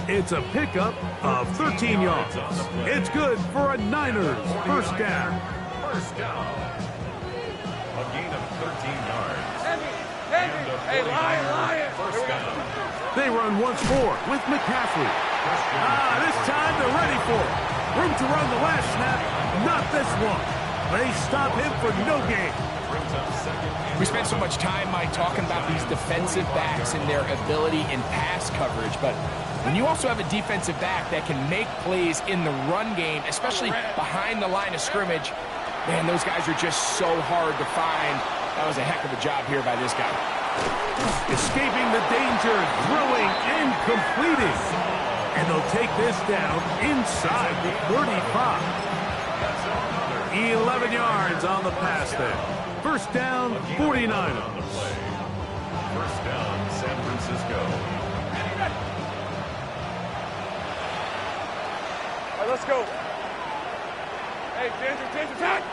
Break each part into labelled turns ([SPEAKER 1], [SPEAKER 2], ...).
[SPEAKER 1] It's a pickup of 13 yards. It's good for a Niners first down.
[SPEAKER 2] First down. A gain of 13 yards.
[SPEAKER 3] Hey, Lion.
[SPEAKER 2] First down.
[SPEAKER 1] They run once more with McCaffrey. This time they're ready for it. Room to run the last snap. Not this one. They stop him for no gain.
[SPEAKER 4] We spent so much time, Mike, talking about these defensive backs and their ability in pass coverage, but when you also have a defensive back that can make plays in the run game, especially behind the line of scrimmage, man, those guys are just so hard to find. That was a heck of a job here by this guy.
[SPEAKER 1] Escaping the danger, throwing and completing. And they'll take this down inside the 35. 11 yards on the pass there. First down, 49.
[SPEAKER 2] First down, San Francisco.
[SPEAKER 3] All right, let's go. Hey, Ginger, back.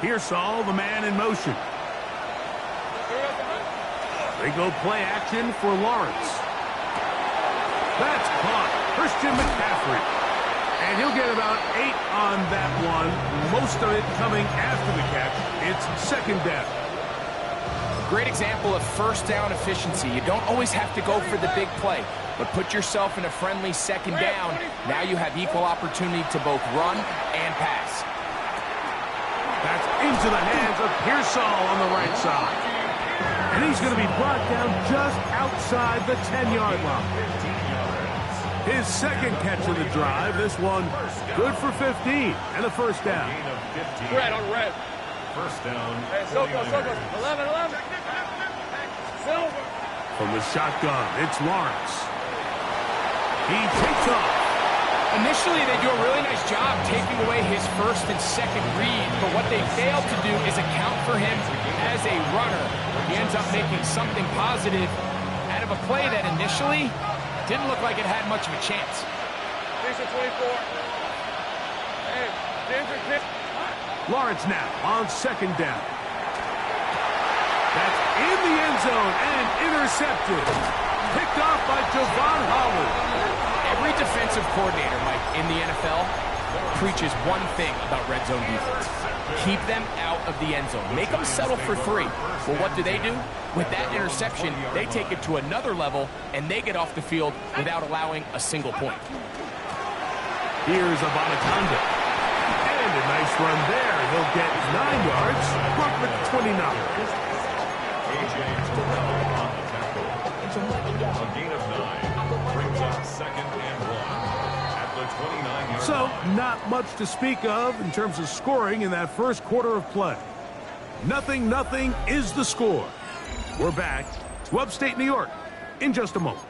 [SPEAKER 1] Pearsall, the man in motion. They go play action for Lawrence. That's caught. Christian McCaffrey. And he'll get about 8 on that one. Most of it coming after the catch. It's second down.
[SPEAKER 4] Great example of first down efficiency. You don't always have to go for the big play, but put yourself in a friendly second down. Now you have equal opportunity to both run and pass.
[SPEAKER 1] That's into the hands of Pearsall on the right side. And he's going to be brought down just outside the 10-yard line. His second catch of the drive. This one good for 15 and a first down.
[SPEAKER 3] Red on red.
[SPEAKER 2] First down.
[SPEAKER 3] Hey, Silver. 11. Silver.
[SPEAKER 1] From the shotgun, it's Lawrence. He takes off.
[SPEAKER 4] Initially, they do a really nice job taking away his first and second read, but what they failed to do is account for him as a runner. He ends up making something positive out of a play that initially didn't look like it had much of a chance.
[SPEAKER 3] These are 24. Hey, Ginger.
[SPEAKER 1] Lawrence now on second down. That's in the end zone and intercepted. Picked off by Javon Holland.
[SPEAKER 4] Every defensive coordinator, Mike, in the NFL preaches one thing about red zone defense. Keep them out of the end zone. Make them settle for 3. Well, what do? With that interception, they take it to another level, and they get off the field without allowing a single point.
[SPEAKER 1] Here's Abanaconda. And a nice run there. He'll get 9 yards. Brooklyn 29.
[SPEAKER 2] A.J. Terrell on the tackle. A gain of 9. Brings up second and 1 at the 29-yard
[SPEAKER 1] So,
[SPEAKER 2] line.
[SPEAKER 1] not much to speak of in terms of scoring in that first quarter of play. 0-0 is the score. We're back to upstate New York in just a moment.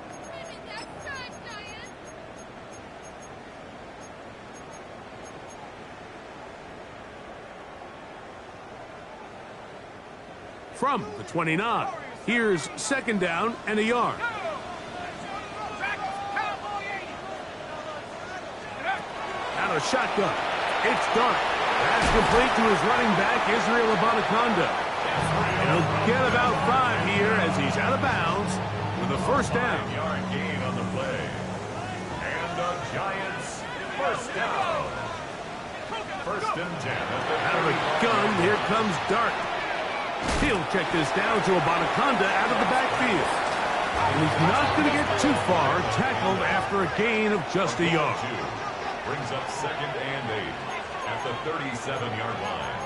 [SPEAKER 1] From the 29, here's second down and a yard. Out of shotgun. It's Dart. That's complete to his running back, Israel Abanaconda. And he'll get about 5 here as he's out of bounds with a first down.
[SPEAKER 2] 5-yard gain on the play. And the Giants first down. First and 10.
[SPEAKER 1] Out of a gun, here comes Dart. He'll check this down to Abanaconda out of the backfield. And he's not going to get too far, tackled after a gain of just a yard.
[SPEAKER 2] Brings up second and 8 at the 37-yard line.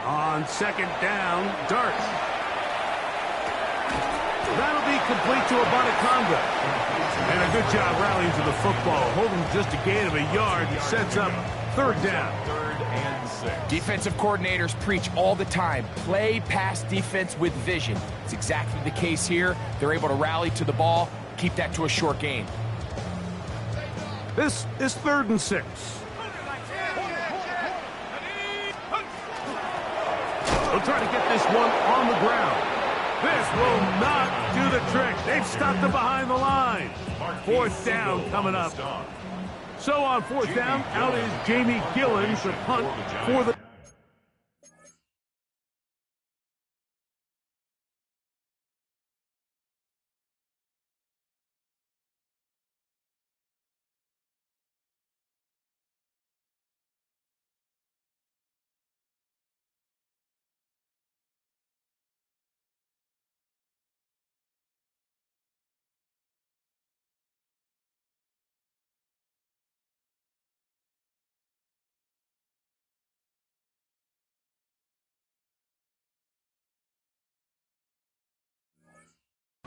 [SPEAKER 1] On second down, Dart. That'll be complete to Abanaconda. And a good job rallying to the football. Holding just a gain of a yard and sets up third down.
[SPEAKER 2] Third and 6.
[SPEAKER 4] Defensive coordinators preach all the time, play pass defense with vision. It's exactly the case here. They're able to rally to the ball, keep that to a short gain.
[SPEAKER 1] This is 3rd and 6. They'll try to get this one on the ground. This will not do the trick. They've stopped them behind the line. 4th down coming up. So on 4th down, out is Jamie Gillen to punt for the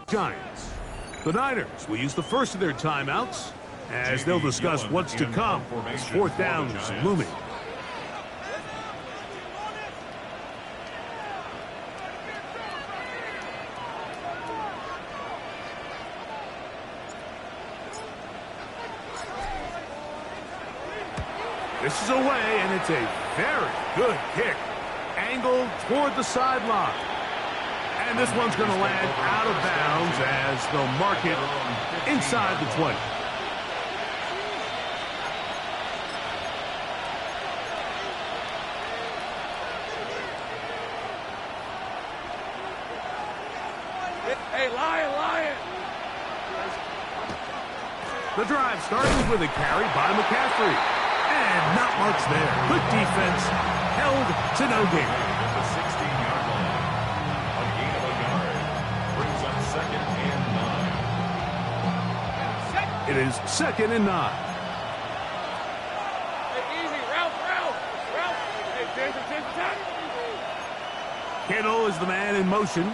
[SPEAKER 1] Giants. The Niners will use the first of their timeouts as they'll discuss what's to come as fourth down is looming. This is away, and it's a very good kick. Angled toward the sideline. And this one's going to land out of bounds as they'll mark it inside the 20.
[SPEAKER 3] Hey, Lion!
[SPEAKER 1] The drive starting with a carry by McCaffrey. And not much there. Good defense, held to no gain.
[SPEAKER 2] At the 16-yard line. A gain of a yard. Brings up 2nd and 9.
[SPEAKER 1] It is 2nd and 9.
[SPEAKER 3] Hey, easy, Ralph! Hey, Ginger, attack!
[SPEAKER 1] Kittle is the man in motion.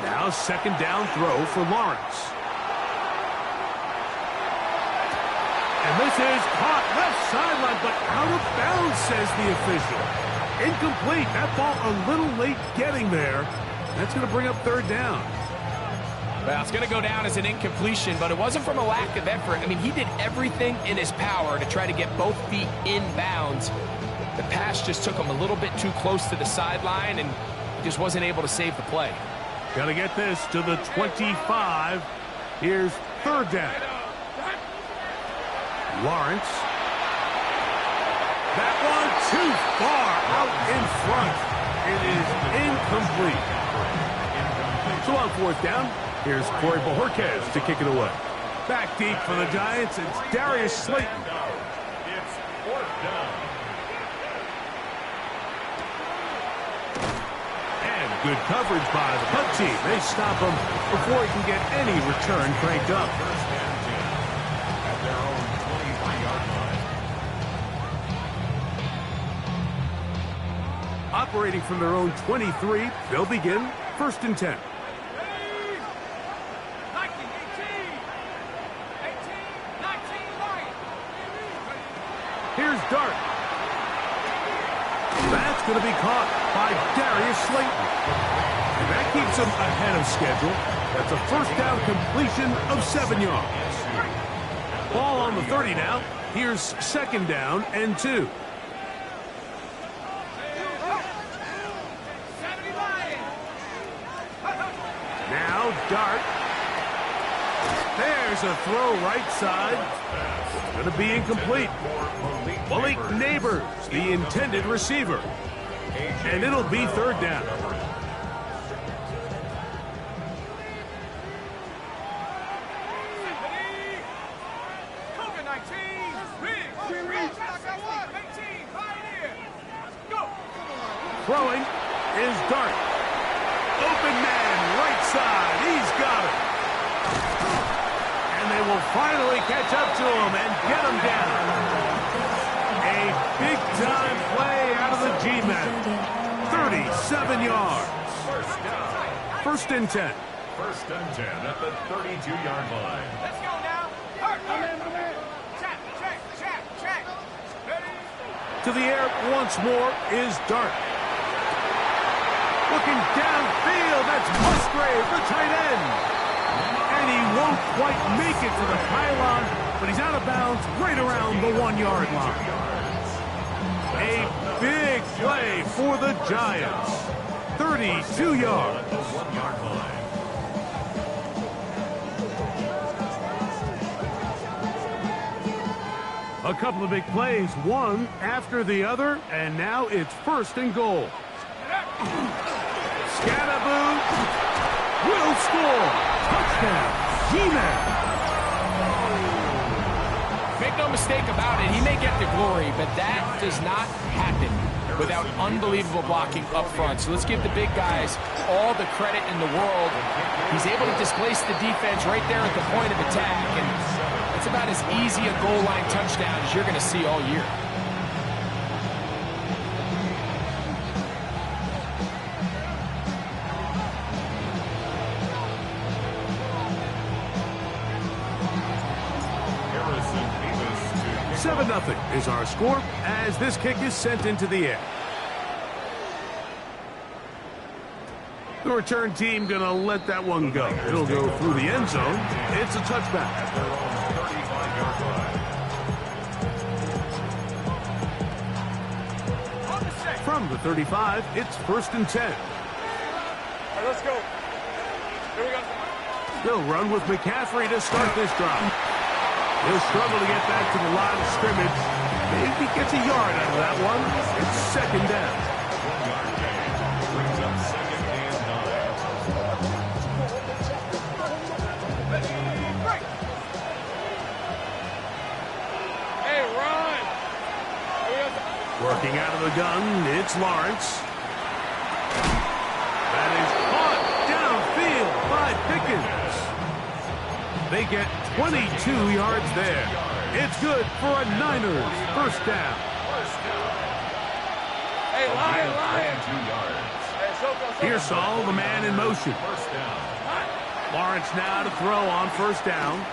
[SPEAKER 1] Now 2nd down throw for Lawrence. And this is caught left sideline, but out of bounds, says the official. Incomplete. That ball a little late getting there. That's going to bring up 3rd down.
[SPEAKER 4] Well, it's going to go down as an incompletion, but it wasn't from a lack of effort. I mean, he did everything in his power to try to get both feet in bounds. The pass just took him a little bit too close to the sideline, and he just wasn't able to save the play.
[SPEAKER 1] Got to get this to the 25. Here's 3rd down. Lawrence. That one too far out in front. It is incomplete. So on 4th down, here's Corey Bojorquez to kick it away. Back deep for the Giants, it's Darius Slayton.
[SPEAKER 2] It's 4th down.
[SPEAKER 1] And good coverage by the punt team. They stop him before he can get any return cranked up.
[SPEAKER 2] 1st and 10. At their own 23-yard line.
[SPEAKER 1] Operating from their own 23, they'll begin 1st and 10. Here's Dart. That's going to be caught by Darius Slayton. And that keeps him ahead of schedule. That's a 1st down completion of 7 yards. Ball on the 30 now. Here's 2nd down and 2. Now Dart. There's a throw right side. Going to be incomplete. Malik Neighbors, the intended receiver. And it'll be 3rd down. Throwing is Dart. Open man, right side. He's got it. And they will finally catch up to him and get him down. A big-time play out of the G-men. 37 yards. 1st and 10.
[SPEAKER 2] 1st and 10 at the 32-yard line.
[SPEAKER 3] Let's go now. Check.
[SPEAKER 1] To the air once more is Dart. Looking downfield, that's Musgrave, the tight end. And he won't quite make it to the pylon, but he's out of bounds right around the 1-yard line. A big play for the Giants. 32 yards.
[SPEAKER 2] The 1-yard line.
[SPEAKER 1] A couple of big plays, one after the other, and now it's 1st and goal. Scatterboo will score. Touchdown, G-Man.
[SPEAKER 4] Make no mistake about it, he may get the glory, but that does not happen without unbelievable blocking up front. So let's give the big guys all the credit in the world. He's able to displace the defense right there at the point of attack, and it's about as easy a goal line touchdown as you're going to see all year.
[SPEAKER 1] 7-0 is our score as this kick is sent into the air. The return team going to let that one go. It'll go through the end zone. It's a touchback. From the 35, it's 1st and 10.
[SPEAKER 3] All right, let's go. Here we go.
[SPEAKER 1] They'll run with McCaffrey to start this drive. He'll struggle to get back to the line of scrimmage. Maybe gets a yard out of that one. It's 2nd down.
[SPEAKER 2] Brings up 2nd and 9.
[SPEAKER 3] Hey, run. Here we go.
[SPEAKER 1] Working out of the gun, it's Lawrence. That is caught downfield by Pickens. They get 22 yards there. It's good for a Niners 1st down.
[SPEAKER 3] Hey, line.
[SPEAKER 2] 2 yards.
[SPEAKER 3] Hey, so.
[SPEAKER 1] Pearsall, the man in motion.
[SPEAKER 2] 1st down.
[SPEAKER 1] Lawrence now to throw on 1st down.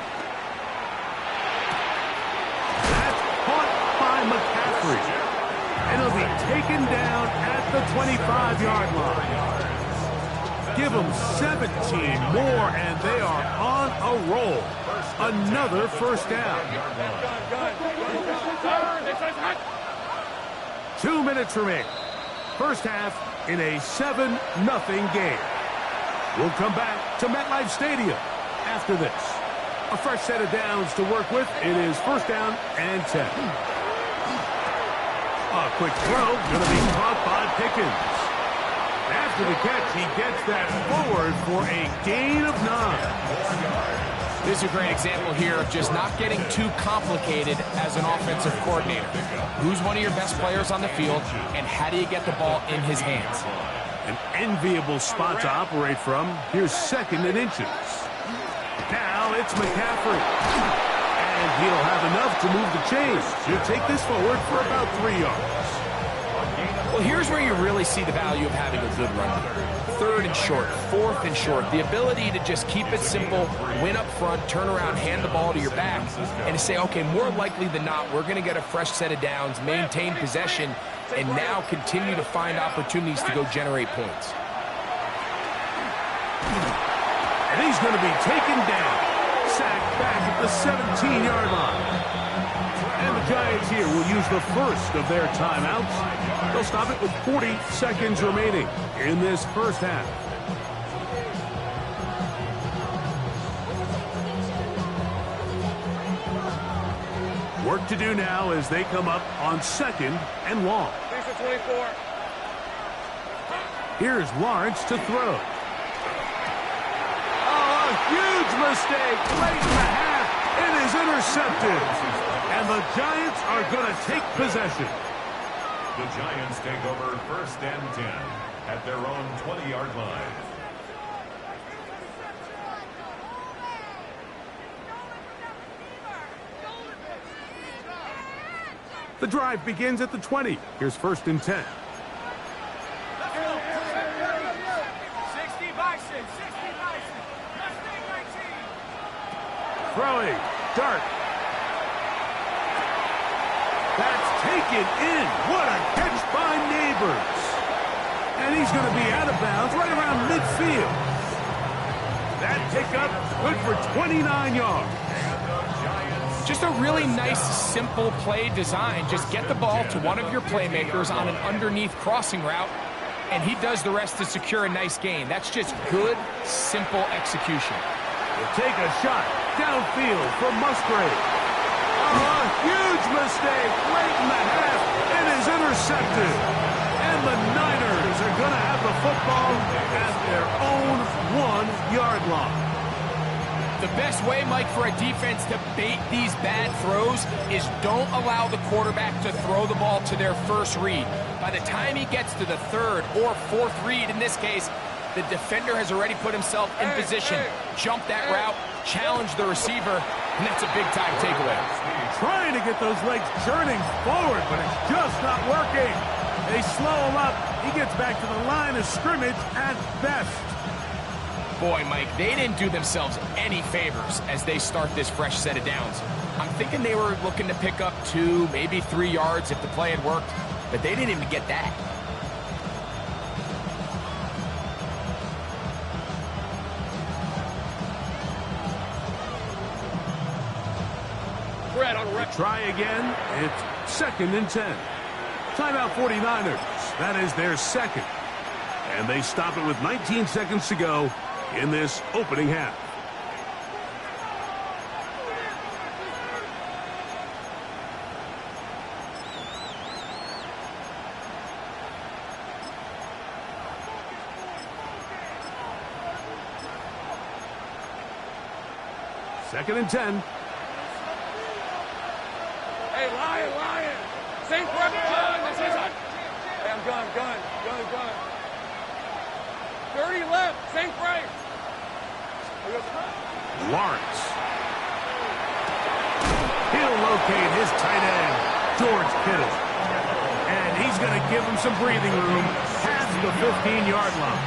[SPEAKER 1] That's caught by McCaffrey. And it'll be taken down at the 25-yard line. Give them 17 more, and they are on a roll. Another 1st down. 2 minutes remaining. 1st half in a 7-0 game. We'll come back to MetLife Stadium after this. A fresh set of downs to work with. It is 1st down and 10. A quick throw, going to be caught by Pickens. After the catch, he gets that forward for a gain of 9.
[SPEAKER 4] This is a great example here of just not getting too complicated as an offensive coordinator. Who's one of your best players on the field, and how do you get the ball in his hands?
[SPEAKER 1] An enviable spot to operate from. Here's 2nd and inches. Now it's McCaffrey. And he'll have enough to move the chains. He'll take this forward for about 3 yards.
[SPEAKER 4] Well, here's where you really see the value of having a good run game. 3rd and short, 4th and short. The ability to just keep it simple, win up front, turn around, hand the ball to your back, and to say, okay, more likely than not, we're going to get a fresh set of downs, maintain possession, and now continue to find opportunities to go generate points.
[SPEAKER 1] And he's going to be taken down. Sacked back at the 17-yard line. And the Giants here will use the 1st of their timeouts. They'll stop it with 40 seconds remaining in this 1st half. Work to do now as they come up on 2nd and long.
[SPEAKER 3] 24.
[SPEAKER 1] Here's Lawrence to throw. Huge mistake late in the half. It is intercepted. And the Giants are going to take possession.
[SPEAKER 2] The Giants take over 1st and 10 at their own 20-yard line.
[SPEAKER 1] The drive begins at the 20. Here's 1st and 10. Throwing. Dart. That's taken in. What a catch by Neighbors. And he's going to be out of bounds right around midfield. That pickup good for 29 yards.
[SPEAKER 4] Just a really nice, simple play design. Just get the ball to one of your playmakers on an underneath crossing route, and he does the rest to secure a nice gain. That's just good, simple execution.
[SPEAKER 1] We'll take a shot downfield for Musgrave. A huge mistake late in the half. It is intercepted. And the Niners are going to have the football at their own 1-yard line.
[SPEAKER 4] The best way, Mike, for a defense to bait these bad throws is don't allow the quarterback to throw the ball to their first read. By the time he gets to the 3rd or 4th read, in this case, the defender has already put himself in position, jump that route, challenge the receiver, and that's a big-time takeaway.
[SPEAKER 1] Trying to get those legs churning forward, but it's just not working. They slow him up. He gets back to the line of scrimmage at best.
[SPEAKER 4] Boy, Mike, they didn't do themselves any favors as they start this fresh set of downs. I'm thinking they were looking to pick up 2, maybe 3 yards if the play had worked, but they didn't even get that.
[SPEAKER 1] Try again. It's 2nd and 10. Timeout 49ers. That is their second. And they stop it with 19 seconds to go in this opening half. Second and 10.
[SPEAKER 3] Hey, Lion. Same prep. Hey, I'm gun. 30 left. Same frame.
[SPEAKER 1] Lawrence. He'll locate his tight end, George Kittle. And he's going to give him some breathing room past the 15-yard line.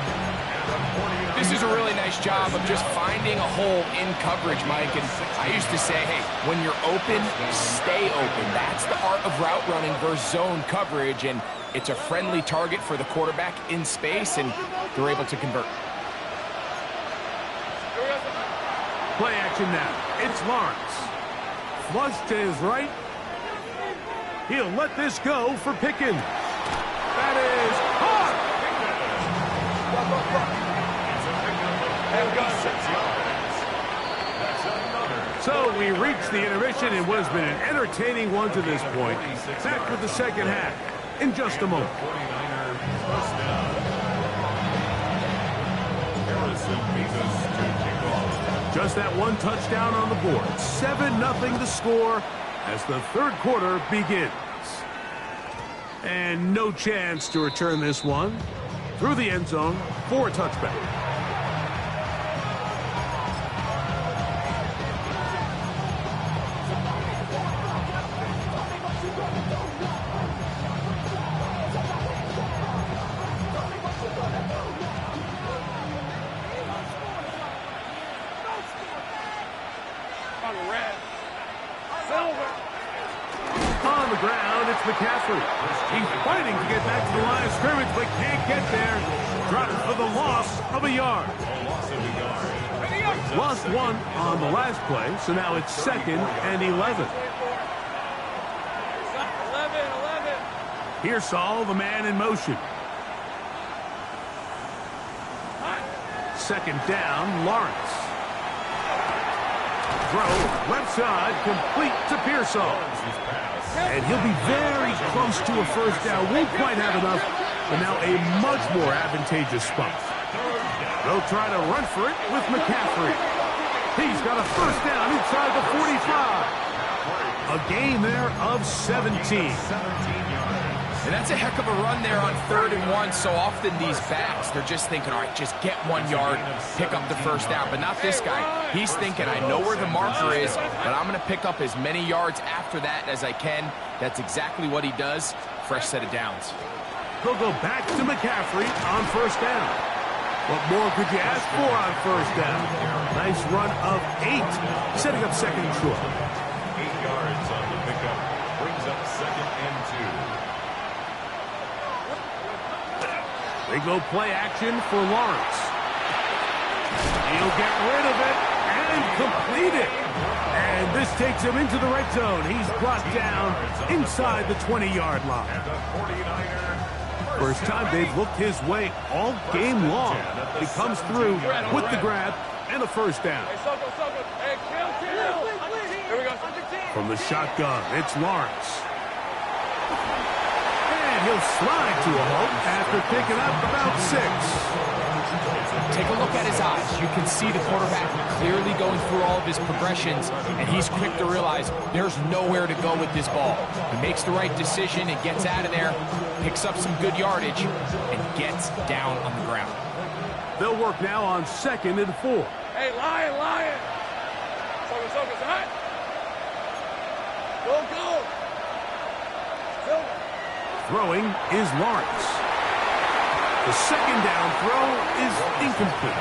[SPEAKER 4] This is a really nice job of just finding a hole in coverage, Mike. And I used to say, hey, when you're open, stay open. That's the art of route running versus zone coverage. And it's a friendly target for the quarterback in space, and they're able to convert.
[SPEAKER 1] Play action now. It's Lawrence. Flush to his right. He'll let this go for Pickens. That is hard. So we reach the intermission in what has been an entertaining one to this point. Back with the second half in just a moment. Just that one touchdown on the board. 7-0 the score as the third quarter begins. And no chance to return this one through the end zone for a touchback. On the ground, it's McCaffrey. He's fighting to get back to the line of scrimmage, but can't get there. Dropped for the loss of a yard. Lost 1 on the last play, so now it's 2nd and 11. Pearsall, the man in motion. Second down, Lawrence. Throw, left side, complete to Pearsall. And he'll be very close to a first down. Won't quite have enough, but now a much more advantageous spot. They'll try to run for it with McCaffrey. He's got a first down inside the 45. A gain there of 17.
[SPEAKER 4] And that's a heck of a run there on 3rd and 1. So often these backs, they're just thinking, all right, just get 1 yard, pick up the first down. But not this guy. He's thinking, I know where the marker is, but I'm going to pick up as many yards after that as I can. That's exactly what he does. Fresh set of downs.
[SPEAKER 1] They'll go back to McCaffrey on first down. What more could you ask for on first down? Nice run of 8, setting up second and short.
[SPEAKER 2] 8 yards on the pickup. Brings up 2nd and 2.
[SPEAKER 1] They go play action for Lawrence. He'll get rid of it and complete it. And this takes him into the red zone. He's brought down inside the 20-yard line. First time they've looked his way all game long. He comes through with the grab and a first down. From the shotgun, it's Lawrence. He'll slide to a halt after picking up about 6.
[SPEAKER 4] Take a look at his eyes. You can see the quarterback clearly going through all of his progressions, and he's quick to realize there's nowhere to go with this ball. He makes the right decision and gets out of there, picks up some good yardage, and gets down on the ground.
[SPEAKER 1] They'll work now on 2nd and 4.
[SPEAKER 3] Hey, Lion. Focus, hot. Go.
[SPEAKER 1] Throwing is Lawrence. The second down throw is incomplete.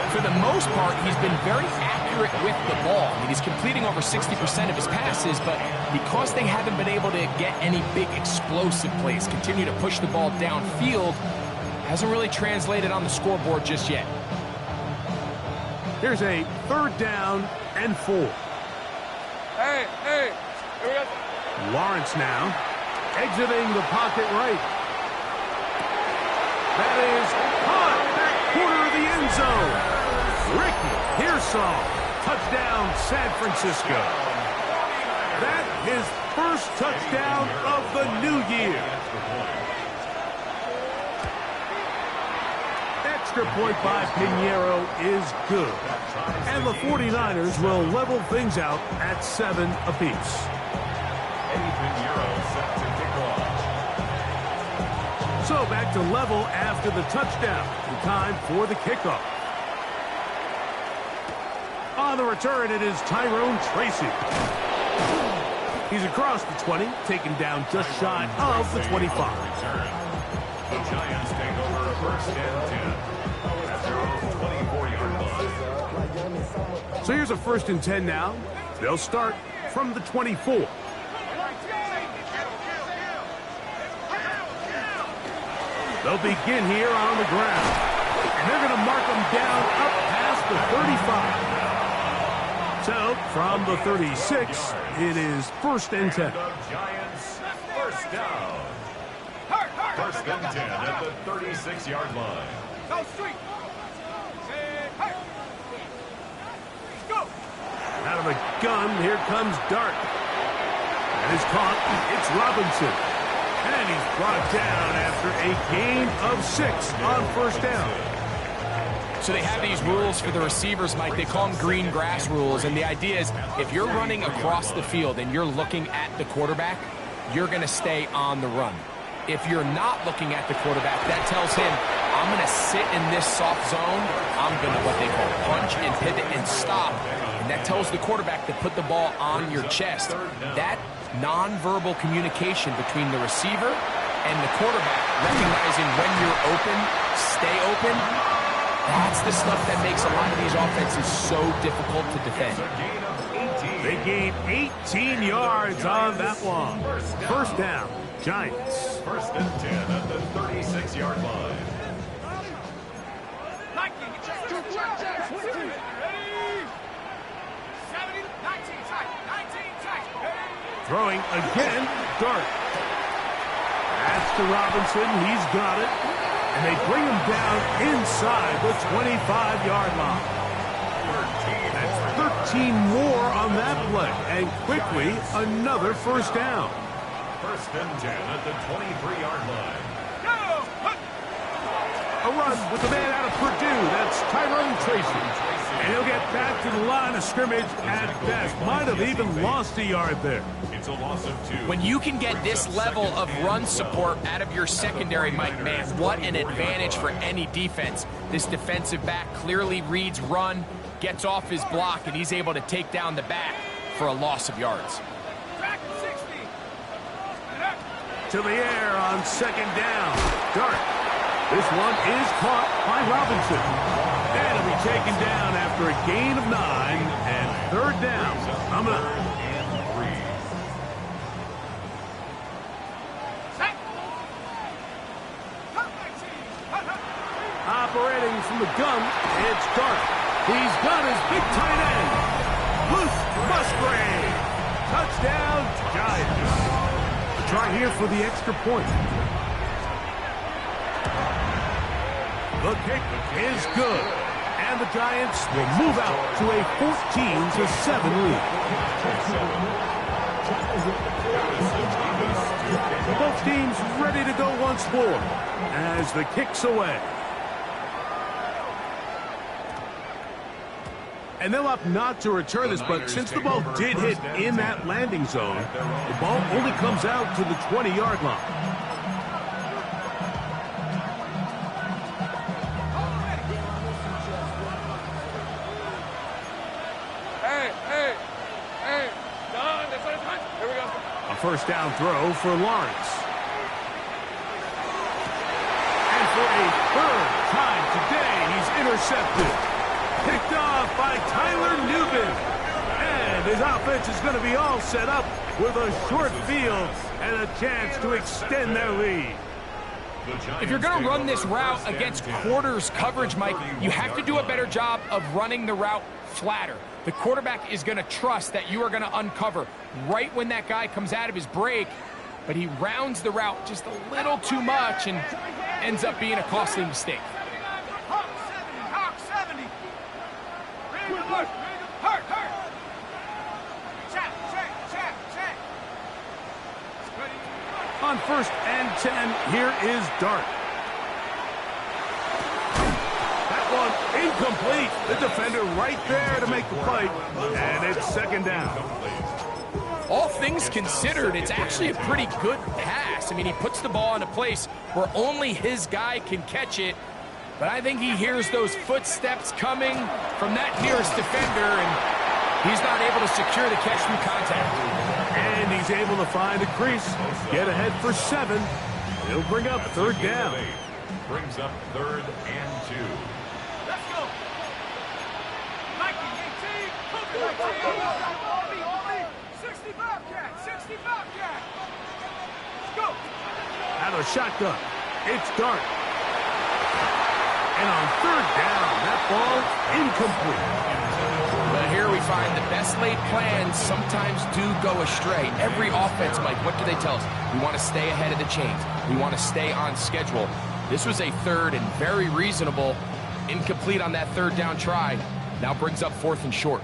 [SPEAKER 4] For the most part, he's been very accurate with the ball. I mean, he's completing over 60% of his passes, but because they haven't been able to get any big explosive plays, continue to push the ball downfield, hasn't really translated on the scoreboard just yet.
[SPEAKER 1] Here's a 3rd down and 4.
[SPEAKER 3] Hey, here we go.
[SPEAKER 1] Lawrence now, exiting the pocket right. That is caught back corner of the end zone. Ricky Pearsall, touchdown San Francisco. That his first touchdown of the new year. Extra point by Pinheiro is good. And the 49ers will level things out at 7 apiece.
[SPEAKER 2] Eddie Pinheiro set to kick off.
[SPEAKER 1] So back to level after the touchdown. The time for the kickoff. On the return, it is Tyrone Tracy. He's across the 20, taken down just shy of the 25.
[SPEAKER 2] The Giants take over a 1st and 10 at their own 24-yard line.
[SPEAKER 1] So here's a 1st and 10 now. They'll start from the 24. They'll begin here on the ground. And they're going to mark them down up past the 35. So from the 36, it is 1st and 10.
[SPEAKER 2] The Giants, 1st down. 1st and 10 at the 36-yard line.
[SPEAKER 3] Go street. Go.
[SPEAKER 1] Out of the gun, here comes Dart. And is caught. It's Robinson. And he's brought down after a gain of 6 on 1st down.
[SPEAKER 4] So they have these rules for the receivers, Mike. They call them green grass rules. And the idea is if you're running across the field and you're looking at the quarterback, you're going to stay on the run. If you're not looking at the quarterback, that tells him, I'm going to sit in this soft zone. I'm going to what they call punch and pivot and stop. And that tells the quarterback to put the ball on your chest. That nonverbal communication between the receiver and the quarterback, recognizing when you're open, stay open, that's the stuff that makes a lot of these offenses so difficult to defend.
[SPEAKER 1] They gain 18 yards on that one. 1st down, Giants.
[SPEAKER 2] 1st and 10 at the 36-yard line.
[SPEAKER 1] Throwing again, Dart. That's to Robinson. He's got it. And they bring him down inside the 25-yard line. That's 13 more on that play. And quickly, another 1st down.
[SPEAKER 2] 1st and 10 at the 23-yard line.
[SPEAKER 1] A run with the man out of Purdue. That's Tyrone Tracy. And he'll get back to the line of scrimmage at best. Might have even lost a yard there.
[SPEAKER 2] It's a loss of 2.
[SPEAKER 4] When you can get this level of run support out of your secondary, Mike, man, what an advantage for any defense. This defensive back clearly reads run, gets off his block, and he's able to take down the back for a loss of yards.
[SPEAKER 1] To the air on 2nd down. Dart. This one is caught by Robinson. And it'll be taken down after a gain of 9 and 3rd down. Coming up. Operating from the gun, it's Dart. He's got his big tight end. Luke Musgrave. Touchdown, Giants. A try here for the extra point. The kick is good. And the Giants will move out to a 14-7 lead. Both teams ready to go once more as the kick's away. And they'll opt not to return this, but since the ball did hit in that landing zone, the ball only comes out to the 20-yard line. First down throw for Lawrence. And for a 3rd time today, he's intercepted. His offense is going to be all set up with a short field and a chance to extend their lead.
[SPEAKER 4] If you're going to run this route against quarters coverage, Mike, you have to do a better job of running the route flatter. The quarterback is going to trust that you are going to uncover right when that guy comes out of his break, but he rounds the route just a little too much and ends up being a costly mistake.
[SPEAKER 1] On 1st and 10, here is Dart. That one incomplete. The defender right there to make the play, and it's 2nd down.
[SPEAKER 4] All things considered, it's actually a pretty good pass. I mean, he puts the ball in a place where only his guy can catch it, but I think he hears those footsteps coming from that nearest defender, and he's not able to secure the catch through contact.
[SPEAKER 1] And he's able to find a crease, get ahead for 7. He'll bring up 3rd down.
[SPEAKER 2] Brings up 3rd and 2.
[SPEAKER 3] Let's go. Mikey, 18. Cookie, 65 cat. 65 cat. Let's go.
[SPEAKER 1] Out of shotgun, it's Dart. And on 3rd down, that ball incomplete.
[SPEAKER 4] But here we find the best laid plans sometimes do go astray. Every offense, Mike, what do they tell us? We want to stay ahead of the chains. We want to stay on schedule. This was a 3rd and very reasonable. Incomplete on that 3rd down try. Now brings up 4th and short.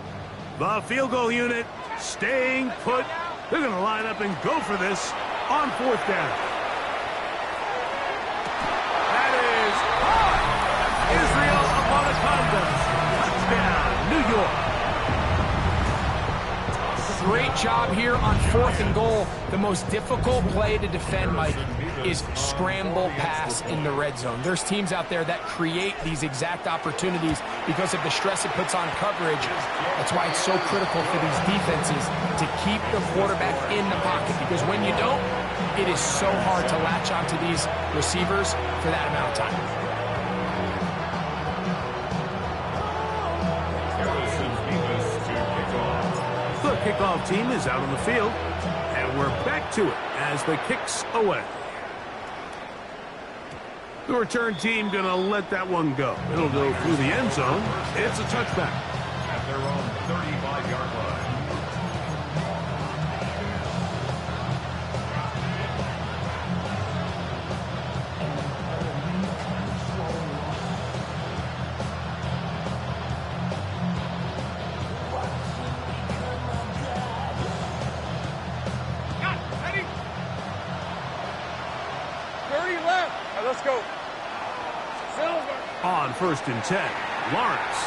[SPEAKER 1] The field goal unit staying put. They're going to line up and go for this on 4th down. That is Israel Abanaconda. Touchdown, New York.
[SPEAKER 4] Great job here on 4th and goal. The most difficult play to defend, Mike, is scramble pass in the red zone. There's teams out there that create these exact opportunities because of the stress it puts on coverage. That's why it's so critical for these defenses to keep the quarterback in the pocket, because when you don't, it is so hard to latch onto these receivers for that amount of time.
[SPEAKER 1] The kickoff team is out on the field, and we're back to it as the kick's away. The return team going to let that one go. It'll go through the end zone. It's a touchback.
[SPEAKER 2] At their own 35-yard line.
[SPEAKER 3] Let's go.
[SPEAKER 1] On 1st and 10, Lawrence.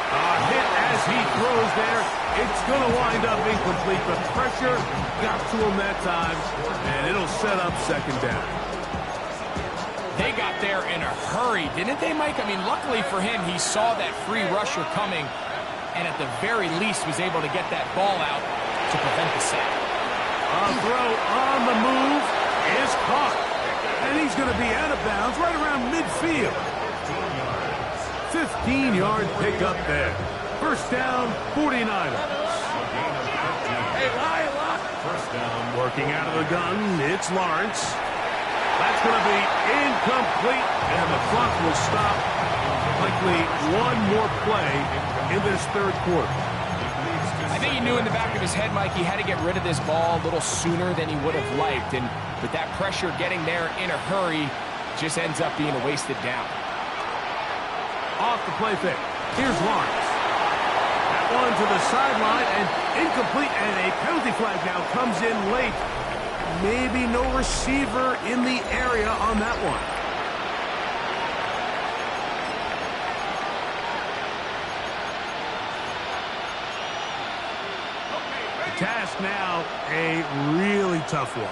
[SPEAKER 1] A hit as he throws there. It's going to wind up incomplete. The pressure got to him that time, and it'll set up 2nd down.
[SPEAKER 4] They got there in a hurry, didn't they, Mike? I mean, luckily for him, he saw that free rusher coming, and at the very least was able to get that ball out to prevent the sack.
[SPEAKER 1] A throw on the move is caught. And he's going to be out of bounds right around midfield. 15-yard pickup there. 1st down, 49ers.
[SPEAKER 3] Hey, lie.
[SPEAKER 2] 1st down.
[SPEAKER 1] Working out of the gun, it's Lawrence. That's going to be incomplete, and the clock will stop. Likely one more play in this 3rd quarter.
[SPEAKER 4] I think he knew in the back of his head, Mike, he had to get rid of this ball a little sooner than he would have liked. And with that pressure getting there in a hurry, just ends up being a wasted down.
[SPEAKER 1] Off the play fake. Here's Lawrence. That one to the sideline and incomplete, and a penalty flag now comes in late. Maybe no receiver in the area on that one. Task now, a really tough one.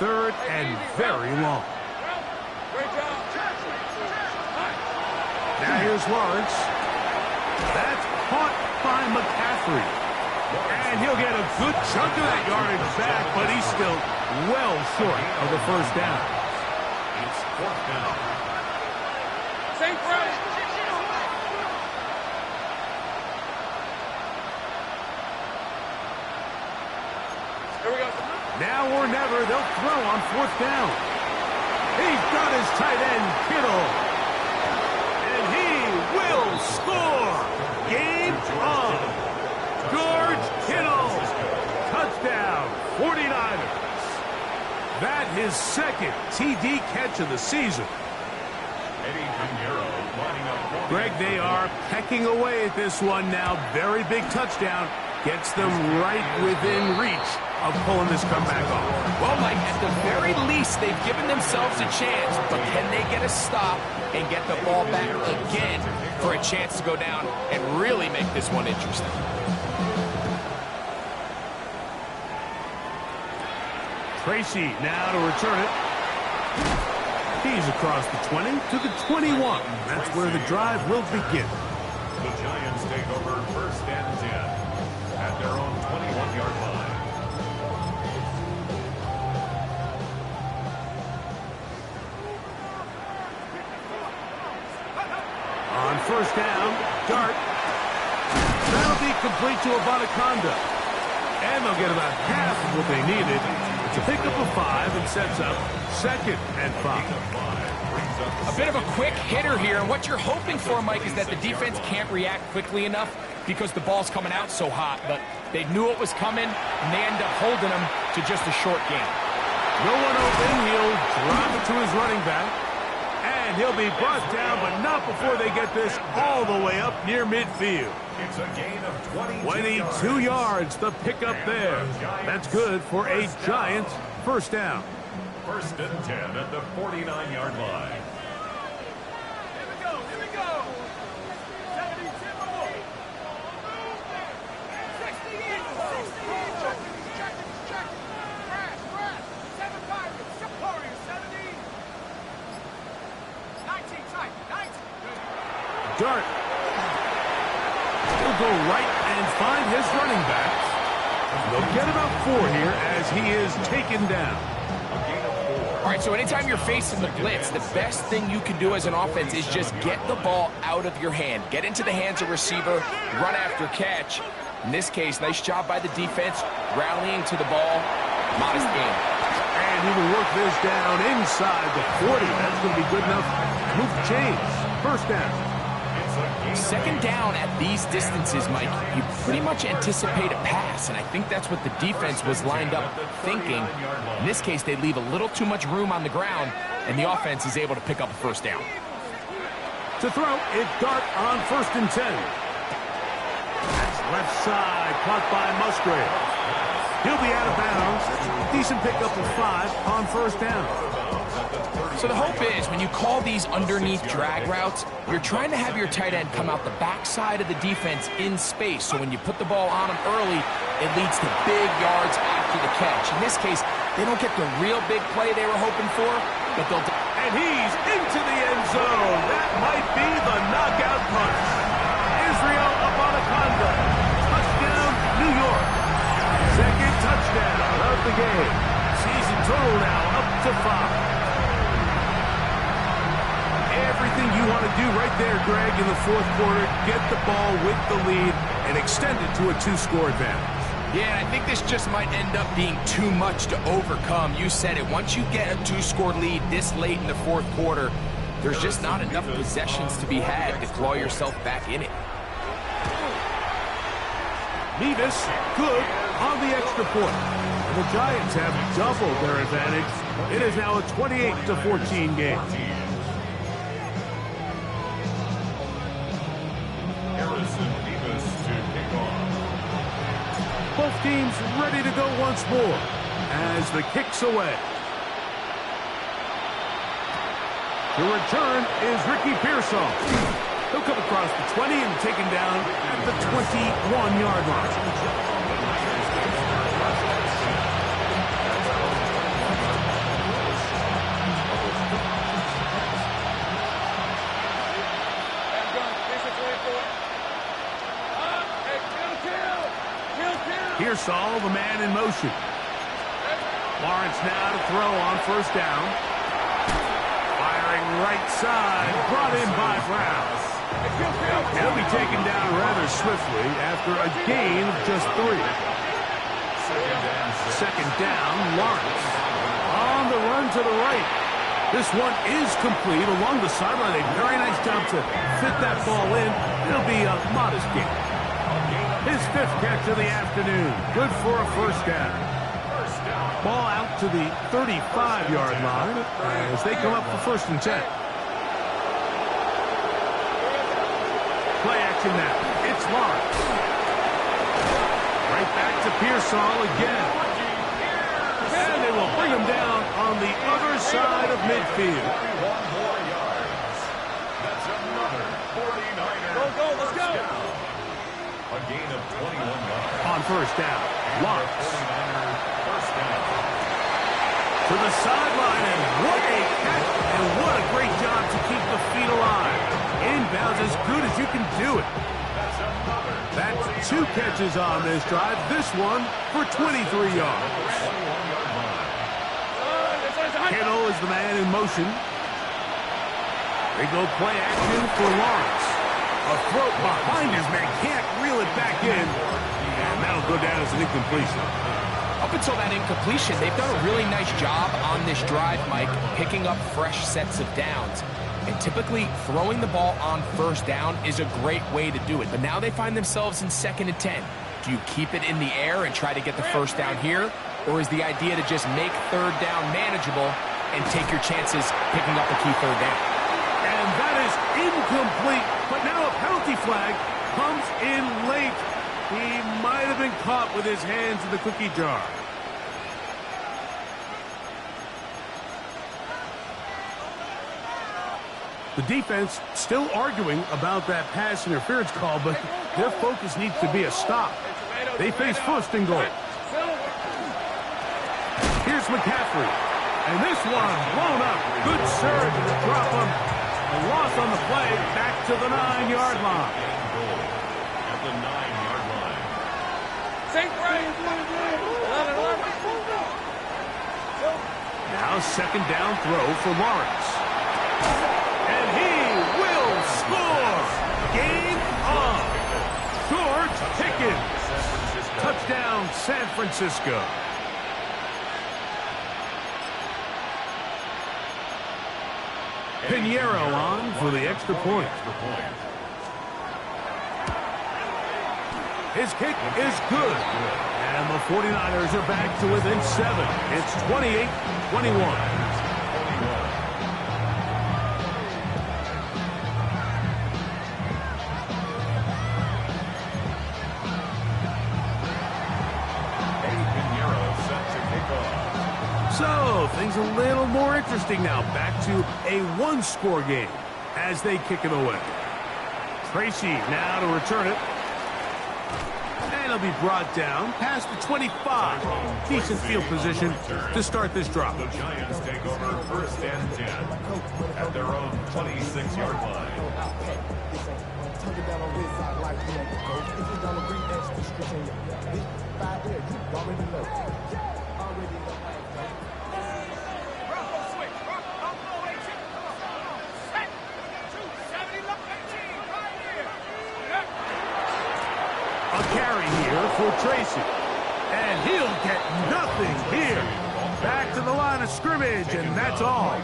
[SPEAKER 1] 3rd and very long.
[SPEAKER 3] Great job.
[SPEAKER 1] Now here's Lawrence. That's caught by McCaffrey. And he'll get a good chunk of that yardage back, but he's still well short of the 1st down.
[SPEAKER 2] It's 4th down.
[SPEAKER 3] Same press.
[SPEAKER 1] Now or never, they'll throw on 4th down. He's got his tight end, Kittle. And he will score. Game on. George Kittle. Touchdown, 49ers. That his second TD catch of the season. Greg, they are pecking away at this one now. Very big touchdown. Gets them right within reach of pulling this comeback off.
[SPEAKER 4] Well, Mike, at the very least, they've given themselves a chance, but can they get a stop and get the ball back again for a chance to go down and really make this one interesting?
[SPEAKER 1] Tracy now to return it. He's across the 20 to the 21. That's where the drive will begin.
[SPEAKER 2] The Giants take over 1st and 10 at their own 21-yard line.
[SPEAKER 1] On 1st down, Dart. That'll be complete to Abanaconda. And they'll get about half of what they needed. It's a pickup of 5 and sets up 2nd and 5.
[SPEAKER 4] A bit of a quick hitter here, and what you're hoping for, Mike, is that the defense can't react quickly enough because the ball's coming out so hot, but they knew it was coming, and they end up holding them to just a short game.
[SPEAKER 1] No one open, he'll drop it to his running back, and he'll be brought down, but not before they get this all the way up near midfield.
[SPEAKER 2] It's a gain of
[SPEAKER 1] 22 yards, the pickup there. That's good for a Giants 1st down.
[SPEAKER 2] 1st and 10 at the 49-yard line.
[SPEAKER 3] Here we go. 70, 19, 19.
[SPEAKER 1] Dart. He'll go right and find his running backs. They'll get about 4 here as he is taken down.
[SPEAKER 4] All right, so anytime you're facing the blitz, the best thing you can do as an offense is just get the ball out of your hand. Get into the hands of receiver, run after catch. In this case, nice job by the defense, rallying to the ball. Modest game.
[SPEAKER 1] And he will work this down inside the 40. That's going to be good enough to move the chains. 1st down.
[SPEAKER 4] 2nd down at these distances, Mike, you pretty much anticipate a pass, and I think that's what the defense was lined up thinking. In this case, they leave a little too much room on the ground, and the offense is able to pick up a 1st down.
[SPEAKER 1] To throw, it's Dart on 1st and 10. That's left side, caught by Musgrave. He'll be out of bounds. Decent pickup of 5 on 1st down.
[SPEAKER 4] So the hope is when you call these underneath drag routes, you're trying to have your tight end come out the backside of the defense in space. So when you put the ball on him early, it leads to big yards after the catch. In this case, they don't get the real big play they were hoping for, but they'll...
[SPEAKER 1] And he's into the end zone. That might be the knockout punch. Israel Abanaconda. Touchdown, New York. 2nd touchdown of the game. Season total now up to 5. Everything you want to do right there, Greg, in the 4th quarter, get the ball with the lead and extend it to a 2-score advantage.
[SPEAKER 4] Yeah, I think this just might end up being too much to overcome. You said it. Once you get a 2-score lead this late in the 4th quarter, there's just not enough possessions to be had to claw yourself back in it.
[SPEAKER 1] Mevis, good on the extra point. And the Giants have doubled their advantage. It is now a 28-14 game. Both teams ready to go once more as the kick's away. The return is Ricky Pearsall. He'll come across the 20 and taken down at the 21-yard line. Pearsall, the man in motion. Lawrence now to throw on 1st down. Firing right side, brought in by Brown. He'll be taken down rather swiftly after a gain of just 3. Second down, Lawrence. On the run to the right. This one is complete along the sideline. A very nice job to fit that ball in. It'll be a modest gain. His 5th catch of the afternoon. Good for a first down. Ball out to the 35-yard line as they come up for 1st and 10. Play action now. It's Lawrence. Right back to Pearsall again. And they will bring him down on the other side of midfield.
[SPEAKER 2] That's another 49er.
[SPEAKER 3] Go, let's go.
[SPEAKER 2] A gain of 21 yards.
[SPEAKER 1] On 1st down, Lawrence.
[SPEAKER 2] 49er first down.
[SPEAKER 1] To the sideline, and what a catch, and what a great job to keep the feet alive. Inbounds as good as you can do it. That's 2 catches on this drive. This one for 23 yards. Kittle is the man in motion. They go play action for Lawrence. A throw behind his man. Can't reel it back in. And that'll go down as an incompletion.
[SPEAKER 4] Up until that incompletion, they've done a really nice job on this drive, Mike, picking up fresh sets of downs. And typically, throwing the ball on 1st down is a great way to do it. But now they find themselves in 2nd and 10. Do you keep it in the air and try to get the 1st down here? Or is the idea to just make 3rd down manageable and take your chances picking up a key 3rd down?
[SPEAKER 1] And that is incomplete. But now a penalty flag comes in late. He might have been caught with his hands in the cookie jar. The defense still arguing about that pass interference call, but their focus needs to be a stop. They face 1st and goal. Here's McCaffrey. And this one blown up. Good surge to drop him. A loss on the play back to the 9-yard line.
[SPEAKER 2] At the 9-yard line.
[SPEAKER 3] Sink right. 11.
[SPEAKER 1] Now 2nd down throw for Lawrence. And he will score. Game on. George Pickens. Touchdown, San Francisco. Pinheiro on for the extra point. His kick is good. And the 49ers are back to within 7. It's 28-21. So, things a little more interesting now. Back to a 1-score game as they kick it away. Tracy now to return it. And it'll be brought down past the 25. Decent field position to start this drop.
[SPEAKER 2] The Giants take over 1st and 10 at their own 26-yard line.
[SPEAKER 1] A carry here for Tracy. And he'll get nothing here. Back to the line of scrimmage, and that's all.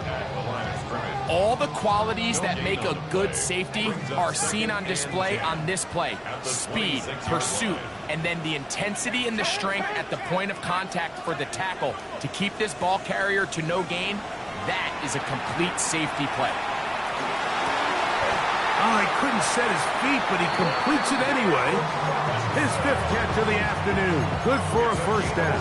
[SPEAKER 4] All the qualities that make a good safety are seen on display on this play. Speed, pursuit, and then the intensity and the strength at the point of contact for the tackle to keep this ball carrier to no gain. That is a complete safety play.
[SPEAKER 1] Oh, he couldn't set his feet, but he completes it anyway. His 5th catch of the afternoon. Good for a 1st down.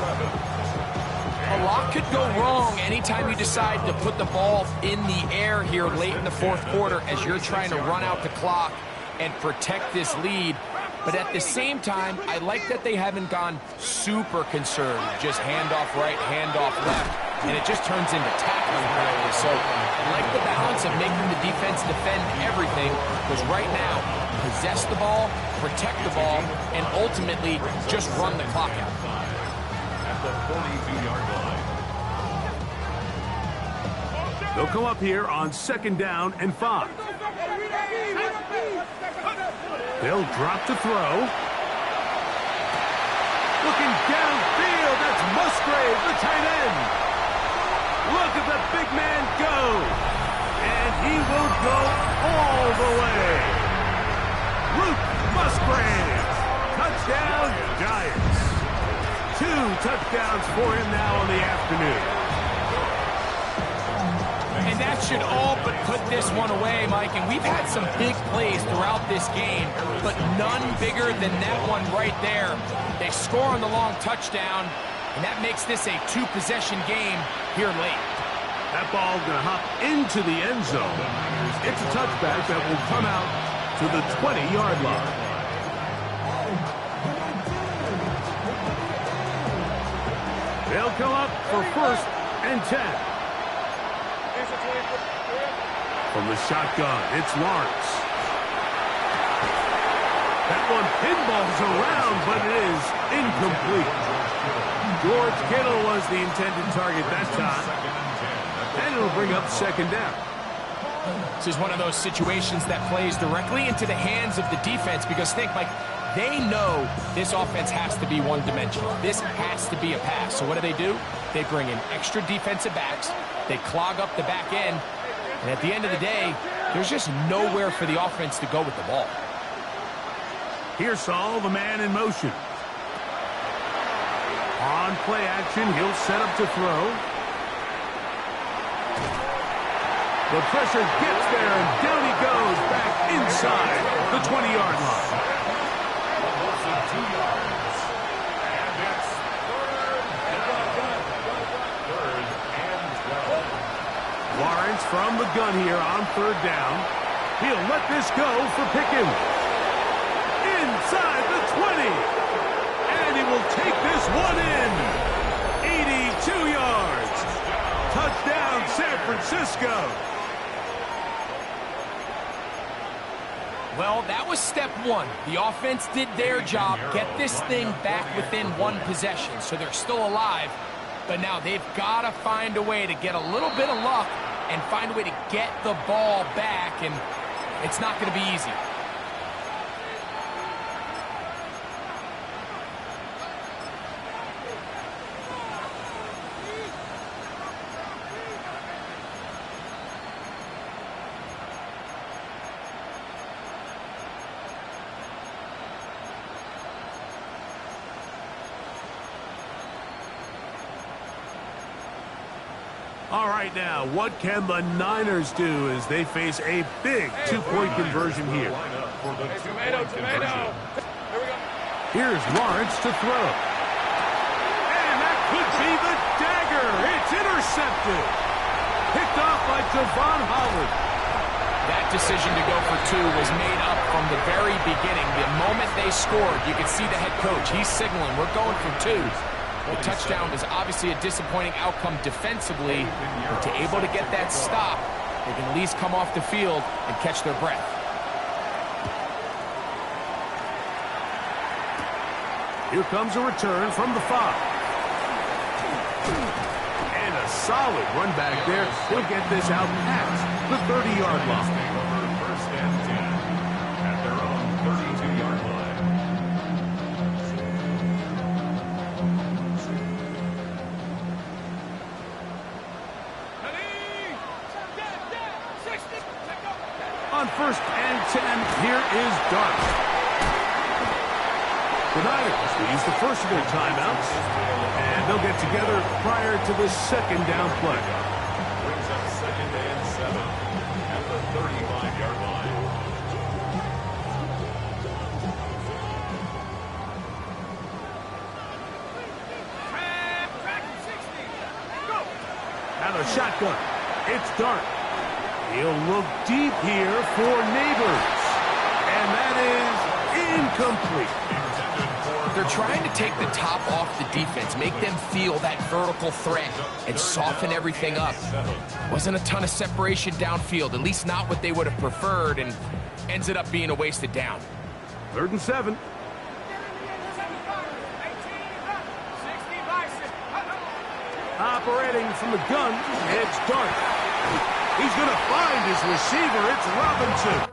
[SPEAKER 4] A lot could go wrong anytime you decide to put the ball in the air here late in the 4th quarter as you're trying to run out the clock and protect this lead. But at the same time, I like that they haven't gone super conservative. Just handoff right, handoff left. And it just turns into tackling practice. So I like the balance of making the defense defend everything, because right now, possess the ball, protect the ball, and ultimately just run the clock out.
[SPEAKER 2] At the 42-yard line.
[SPEAKER 1] They'll come up here on 2nd down and 5. They'll drop to throw. Looking downfield. Musgrave, the tight end. Look at the big man go. And he will go all the way. Luke Musgrave. Touchdown, Giants. 2 touchdowns for him now on the afternoon.
[SPEAKER 4] And that should all but put this one away, Mike. And we've had some big plays throughout this game, but none bigger than that one right there. They score on the long touchdown, and that makes this a 2-possession game here late.
[SPEAKER 1] That ball going to hop into the end zone. It's a touchback that will come out to the 20-yard line. They'll come up for 1st and 10. From the shotgun, it's Lawrence. That one pinballs around, but it is incomplete. George Kittle was the intended target that time. And it'll bring up 2nd down.
[SPEAKER 4] This is one of those situations that plays directly into the hands of the defense because think, Mike, they know this offense has to be one-dimensional. This has to be a pass. So what do? They bring in extra defensive backs. They clog up the back end. And at the end of the day, there's just nowhere for the offense to go with the ball.
[SPEAKER 1] Here's Saul, the man in motion. On play action, he'll set up to throw. The pressure gets there, and down he goes back inside the 20-yard line. Lawrence from the gun here on 3rd down. He'll let this go for Pickens. Inside the 20. And he will take this one in. 82 yards. Touchdown, San Francisco.
[SPEAKER 4] Well, that was step 1. The offense did their job, get this thing back within 1 possession, so they're still alive. But now they've got to find a way to get a little bit of luck and find a way to get the ball back, and it's not going to be easy.
[SPEAKER 1] All right, now, what can the Niners do as they face a big 2-point conversion here?
[SPEAKER 3] Tomato. Here we go.
[SPEAKER 1] Here's Lawrence to throw. And that could be the dagger. It's intercepted. Picked off by Javon Holland.
[SPEAKER 4] That decision to go for 2 was made up from the very beginning. The moment they scored, you could see the head coach. He's signaling, we're going for 2. The touchdown was obviously a disappointing outcome defensively, but to able to get that stop, they can at least come off the field and catch their breath.
[SPEAKER 1] Here comes a return from the 5. And a solid run back there. He'll get this out past the 30-yard line.
[SPEAKER 2] 1st and 10 at their own 32-yard line.
[SPEAKER 1] On 1st and 10, here is Dart. The Niners will use the first of their timeouts, and they'll get together prior to the 2nd down play.
[SPEAKER 2] Brings up 2nd and 7 at the 35-yard line.
[SPEAKER 1] Now the shotgun. It's Dart. He'll look deep here for Neighbors. And that is incomplete.
[SPEAKER 4] They're trying to take the top off the defense, make them feel that vertical threat, and soften everything up. Wasn't a ton of separation downfield, at least not what they would have preferred, and ends it up being a wasted down.
[SPEAKER 1] 3rd and 7. Operating from the gun, it's Dart. He's going to find his receiver. It's Robinson.